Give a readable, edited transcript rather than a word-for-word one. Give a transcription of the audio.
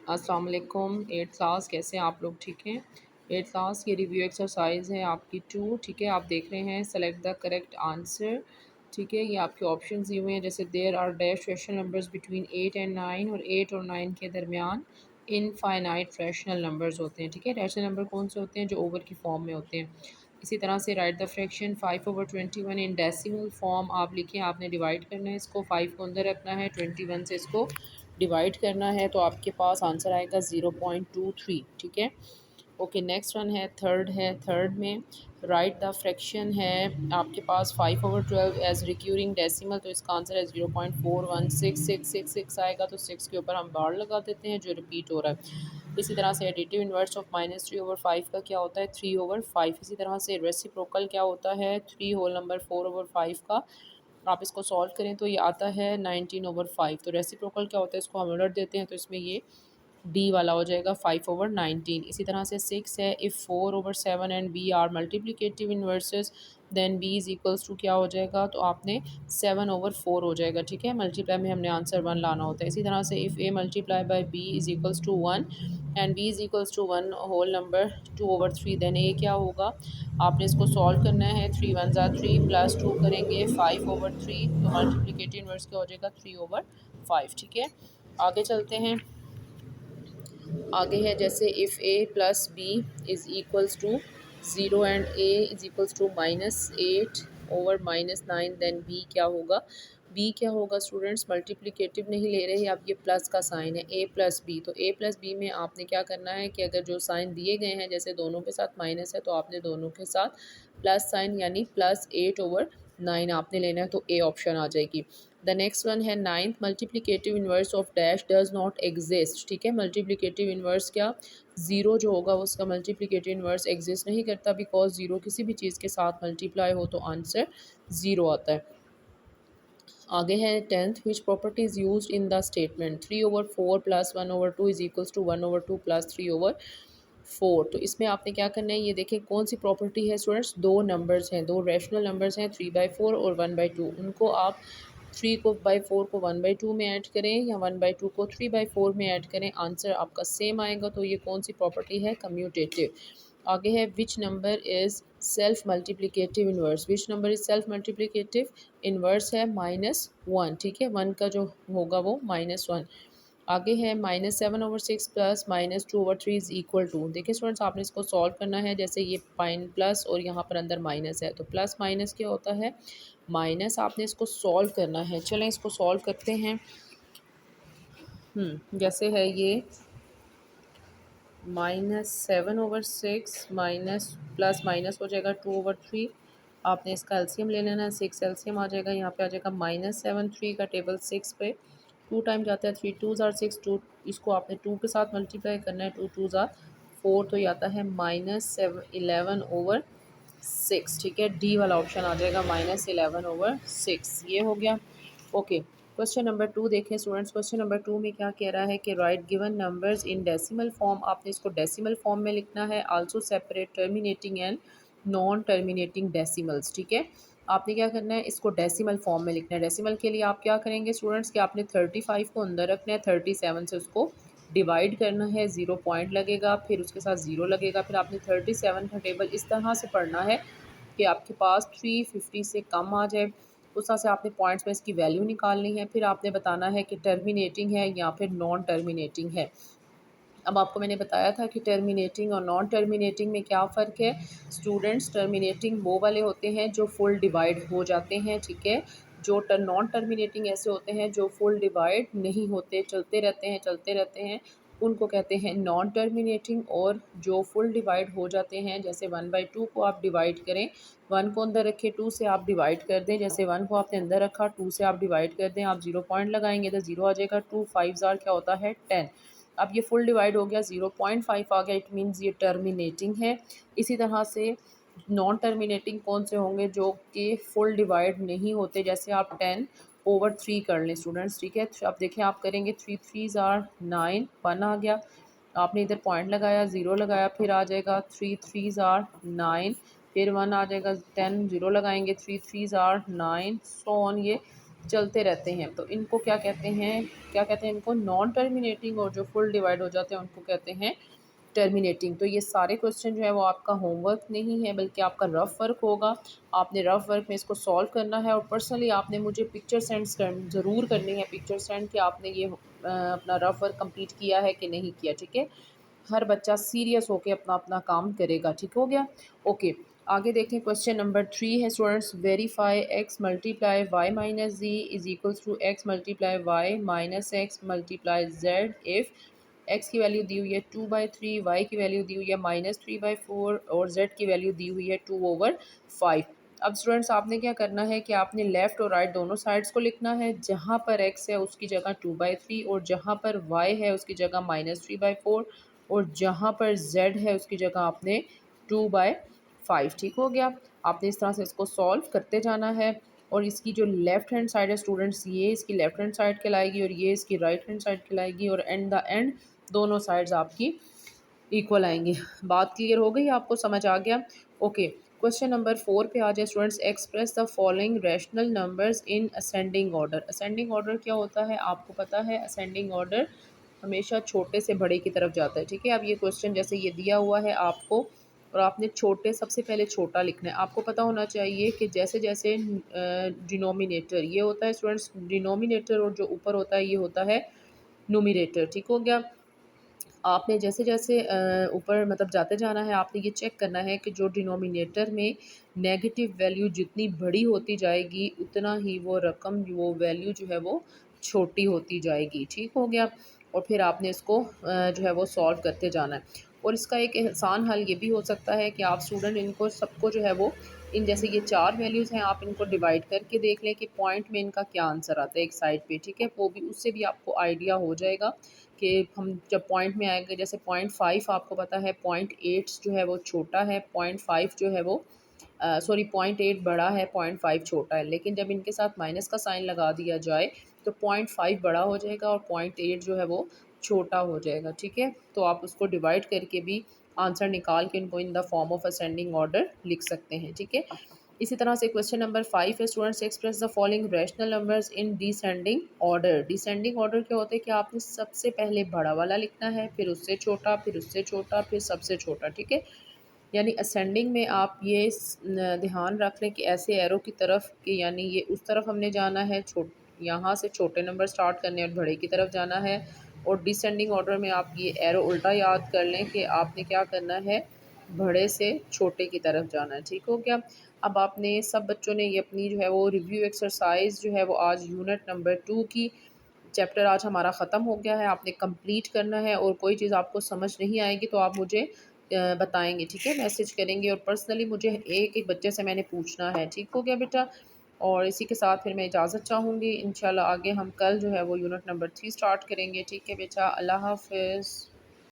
अस्सलाम वालेकुम। Eighth class, कैसे हैं आप लोग? ठीक हैं। एट्थ क्लास की रिव्यू एक्सरसाइज है आपकी 2। ठीक है, आप देख रहे हैं सेलेक्ट द करेक्ट आंसर। ठीक है, ये आपके ऑप्शंस दिए हुए हैं, जैसे there are dash rational numbers between 8 and 9, और 8 और 9 के दरमियान इनफाइनाइट रैशनल नंबर्स होते हैं। ठीक है, रैशनल नंबर कौन से होते हैं? जो ओवर की फॉर्म में होते हैं। इसी तरह से right the fraction 5/21 in decimal form. आप लिखें, आपने डिवाइड करना है इसको, 5 को अंदर रखना है, 21 से इसको डिवाइड करना है, तो आपके पास आंसर आएगा 0.23। ठीक है। ओके, नेक्स्ट वन है थर्ड है। थर्ड में राइट द फ्रैक्शन है आपके पास 5/12 एज रिक्यूरिंग डेसिमल, तो इसका आंसर है 0.416666 आएगा। तो 6 के ऊपर हम बार लगा देते हैं जो रिपीट हो रहा है। इसी तरह से एडिटिव इन्वर्स ऑफ -3/5 का क्या होता है? 3/5। इसी तरह से रेसिप्रोकल क्या होता है? 3 होल नंबर 4/5 का। आप इसको सॉल्व करें तो ये आता है 19/5। तो रेसिप्रोकल क्या होता है? इसको हम उलट देते हैं तो इसमें ये डी वाला हो जाएगा 5/19। इसी तरह से 6 है, if 4/7 and B are multiplicative inverses then B is equals to क्या हो जाएगा? तो आपने 7/4 हो जाएगा। ठीक है, मल्टीप्लाई में हमने आंसर 1 लाना होता है। इसी तरह से if A multiply by B is equals to 1 and B is equals to 1 whole number 2/3, then A क्या होगा? आपने इसको सॉल्व करना है। 3 1 ज़ा 3 प्लस 2 करेंगे 5/3, तो मल्टीप्लिकेटिव इन्वर्स क्या हो जाएगा? 3/5। ठीक है, आगे चलते हैं। आगे है जैसे if A plus B is equals to 0 and A is equals to -8/-9, then B क्या होगा? बी क्या होगा स्टूडेंट्स? मल्टीप्लिकेटिव नहीं ले रहे, अब ये प्लस का साइन है, ए प्लस बी। तो ए प्लस बी में आपने क्या करना है कि अगर जो साइन दिए गए हैं, जैसे दोनों के साथ माइनस है, तो आपने दोनों के साथ प्लस साइन यानी +8/9 आपने लेना है, तो ए ऑप्शन आ जाएगी। द नेक्स्ट वन है ninth, multiplicative inverse of dash does not exist. ठीक है, मल्टीप्लिकेटिव इन्वर्स क्या? ज़ीरो जो होगा उसका मल्टीप्लिकेटिव इन्वर्स एग्जिस्ट नहीं करता, बिकॉज ज़ीरो किसी भी चीज़ के साथ मल्टीप्लाई हो तो आंसर ज़ीरो आता है। आगे है tenth, which property is use in the statement 3/4 + 1/2 is equals to 1/2 + 3/4। तो इसमें आपने क्या करना है, ये देखें कौन सी प्रॉपर्टी है स्टूडेंट्स? दो नंबर्स हैं, दो रैशनल नंबर्स हैं, 3/4 और 1/2। उनको आप 3/4 को 1/2 में ऐड करें या 1/2 को 3/4 में ऐड करें, आंसर आपका सेम आएगा। तो ये कौन सी प्रॉपर्टी है? कम्यूटेटिव। आगे है which number is self multiplicative inverse. Which number is self multiplicative inverse है -1। ठीक है, 1 का जो होगा वो -1। आगे है -7/6 प्लस -2/3 इज़ इक्वल टू। देखिए स्टूडेंट्स, आपने इसको सॉल्व करना है, जैसे ये पाइन प्लस और यहाँ पर अंदर माइनस है, तो प्लस माइनस क्या होता है? माइनस। आपने इसको सॉल्व करना है। चलें इसको सॉल्व करते हैं। जैसे है ये -7/6 माइनस प्लस माइनस हो जाएगा 2/3। आपने इसका एलसीएम ले लेना है, 6 एलसीएम आ जाएगा, यहाँ पे आ जाएगा -7। 3 का टेबल 6 पे 2 टाइम जाता है, 3 2 ज़ार 6, 2 इसको आपने 2 के साथ मल्टीप्लाई करना है, 2 2 ज़ार 4, तो ये आता है -11/6। ठीक है, डी वाला ऑप्शन आ जाएगा -11/6। ये हो गया। ओके, क्वेश्चन नंबर 2 देखें स्टूडेंट्स। क्वेश्चन नंबर 2 में क्या कह रहा है कि right given numbers in decimal form. आपने इसको डेसिमल फॉर्म में लिखना है। Also separate terminating and non terminating decimals. ठीक है, आपने क्या करना है, इसको डेसिमल फॉर्म में लिखना है। डेसिमल के लिए आप क्या करेंगे स्टूडेंट्स कि आपने 35 को अंदर रखना है, 37 से उसको डिवाइड करना है, 0 पॉइंट लगेगा, फिर उसके साथ 0 लगेगा, फिर आपने 37 का टेबल इस तरह से पढ़ना है कि आपके पास 350 से कम आ जाए। उस तरह से आपने पॉइंट्स में इसकी वैल्यू निकालनी है, फिर आपने बताना है कि टर्मिनेटिंग है या फिर नॉन टर्मिनेटिंग है। अब आपको मैंने बताया था कि टर्मिनेटिंग और नॉन टर्मिनेटिंग में क्या फ़र्क है स्टूडेंट्स? टर्मिनेटिंग वो वाले होते हैं जो फुल डिवाइड हो जाते हैं। ठीक है, जो नॉन टर्मिनेटिंग ऐसे होते हैं जो फुल डिवाइड नहीं होते, चलते रहते हैं चलते रहते हैं, उनको कहते हैं नॉन टर्मिनेटिंग। और जो फुल डिवाइड हो जाते हैं, जैसे 1/2 को आप डिवाइड करें, 1 को अंदर रखें, 2 से आप डिवाइड कर दें, जैसे 1 को आपने अंदर रखा, 2 से आप डिवाइड कर दें, आप 0 पॉइंट लगाएंगे तो 0 आ जाएगा। 2 5 ज़ार क्या होता है? 10। अब ये फुल डिवाइड हो गया, 0.5 आ गया, इट मीन्स ये टर्मिनेटिंग है। इसी तरह से नॉन टर्मिनेटिंग कौन से होंगे? जो कि फुल डिवाइड नहीं होते, जैसे आप 10/3 कर लें स्टूडेंट्स। ठीक है, अब देखें आप करेंगे, 3 3 ज़ार 9, 1 आ गया, आपने इधर पॉइंट लगाया, 0 लगाया, फिर आ जाएगा 3 3 ज़ार 9, फिर 1 आ जाएगा, 10 0 लगाएंगे, 3 3 ज़ार 9, सो ऑन, ये चलते रहते हैं, तो इनको क्या कहते हैं, क्या कहते हैं इनको, नॉन टर्मिनेटिंग। और जो फुल डिवाइड हो जाते हैं उनको कहते हैं टर्मिनेटिंग। तो ये सारे क्वेश्चन जो है वो आपका होमवर्क नहीं है बल्कि आपका रफ वर्क होगा। आपने रफ वर्क में इसको सॉल्व करना है और पर्सनली आपने मुझे पिक्चर ज़रूर करनी है, पिक्चर सेंड कि आपने ये अपना रफ वर्क कंप्लीट किया है कि नहीं किया, ठीक है। हर बच्चा सीरियस होकर अपना अपना काम करेगा, ठीक हो गया। ओके, आगे देखें। क्वेश्चन नंबर 3 है students, verify X multiply Y minus Z is equals to X multiply Y minus X multiply Z if X की वैल्यू दी हुई है 2/3, वाई की वैल्यू दी हुई है -3/4 और जेड की वैल्यू दी हुई है 2/5। अब स्टूडेंट्स आपने क्या करना है कि आपने लेफ़्ट और राइट दोनों साइड्स को लिखना है। जहाँ पर एक्स है उसकी जगह 2/3 और जहाँ पर वाई है उसकी जगह -3/4 और जहाँ पर जेड है उसकी जगह आपने 2/5, ठीक हो गया। आपने इस तरह से इसको सॉल्व करते जाना है। और इसकी जो लेफ़्ट हैंड साइड है स्टूडेंट्स, ये इसकी लेफ़्ट हैंड साइड कहलाएगी और ये इसकी राइट हैंड साइड कहलाएगी और एंड द एंड दोनों साइड्स आपकी इक्वल आएंगी। बात क्लियर हो गई, आपको समझ आ गया। ओके, क्वेश्चन नंबर 4 पे आ जाए students, express the following rational numbers in ascending order. Ascending order क्या होता है आपको पता है, असेंडिंग ऑर्डर हमेशा छोटे से बड़े की तरफ जाता है, ठीक है। अब ये क्वेश्चन जैसे ये दिया हुआ है आपको और आपने छोटे सबसे पहले छोटा लिखना है। आपको पता होना चाहिए कि जैसे जैसे डिनोमिनेटर ये होता है स्टूडेंट्स, डिनोमिनेटर और जो ऊपर होता है ये होता है नोमिनेटर, ठीक हो गया। आपने जैसे जैसे ऊपर मतलब जाते जाना है, आपने ये चेक करना है कि जो डिनोमिनेटर में नेगेटिव वैल्यू जितनी बड़ी होती जाएगी उतना ही वो रकम, वो वैल्यू जो है वो छोटी होती जाएगी, ठीक हो गया। और फिर आपने इसको जो है वो सॉल्व करते जाना है। और इसका एक आसान हल ये भी हो सकता है कि आप स्टूडेंट इनको सबको जो है वो इन जैसे ये 4 वैल्यूज़ हैं, आप इनको डिवाइड करके देख लें कि पॉइंट में इनका क्या आंसर आता है एक साइड पे, ठीक है। वो भी उससे भी आपको आइडिया हो जाएगा कि हम जब पॉइंट में आएंगे, जैसे 0.5 आपको पता है, 0.8 जो है वो छोटा है, 0.5 जो है वो सॉरी 0.8 बड़ा है, 0.5 छोटा है। लेकिन जब इनके साथ माइनस का साइन लगा दिया जाए तो 0.5 बड़ा हो जाएगा और 0.8 जो है वो छोटा हो जाएगा, ठीक है। तो आप उसको डिवाइड करके भी आंसर निकाल के इनको in the form of ascending order लिख सकते हैं, ठीक है। इसी तरह से क्वेश्चन नंबर 5 है students, express the following rational numbers in descending order. Descending order क्या होता है कि आपने सबसे पहले बड़ा वाला लिखना है, फिर उससे छोटा, फिर उससे छोटा, फिर सबसे छोटा, ठीक है। यानी असेंडिंग में आप ये ध्यान रख लें कि ऐसे एरो की तरफ कि यानी ये उस तरफ हमने जाना है, यहाँ से छोटे नंबर स्टार्ट करने और बड़े की तरफ जाना है। और डिसेंडिंग ऑर्डर में आप ये एरो उल्टा याद कर लें कि आपने क्या करना है, बड़े से छोटे की तरफ जाना है, ठीक हो गया। अब आपने सब बच्चों ने ये अपनी जो है वो रिव्यू एक्सरसाइज जो है वो आज यूनिट नंबर 2 की चैप्टर आज हमारा ख़त्म हो गया है, आपने कंप्लीट करना है। और कोई चीज़ आपको समझ नहीं आएगी तो आप मुझे बताएंगे, ठीक है, मैसेज करेंगे। और पर्सनली मुझे एक एक बच्चे से मैंने पूछना है, ठीक हो गया बेटा। और इसी के साथ फिर मैं इजाज़त चाहूँगी। इंशाल्लाह आगे हम कल जो है वो यूनिट नंबर 3 स्टार्ट करेंगे, ठीक है बेटा। अल्लाह हाफ़िज़।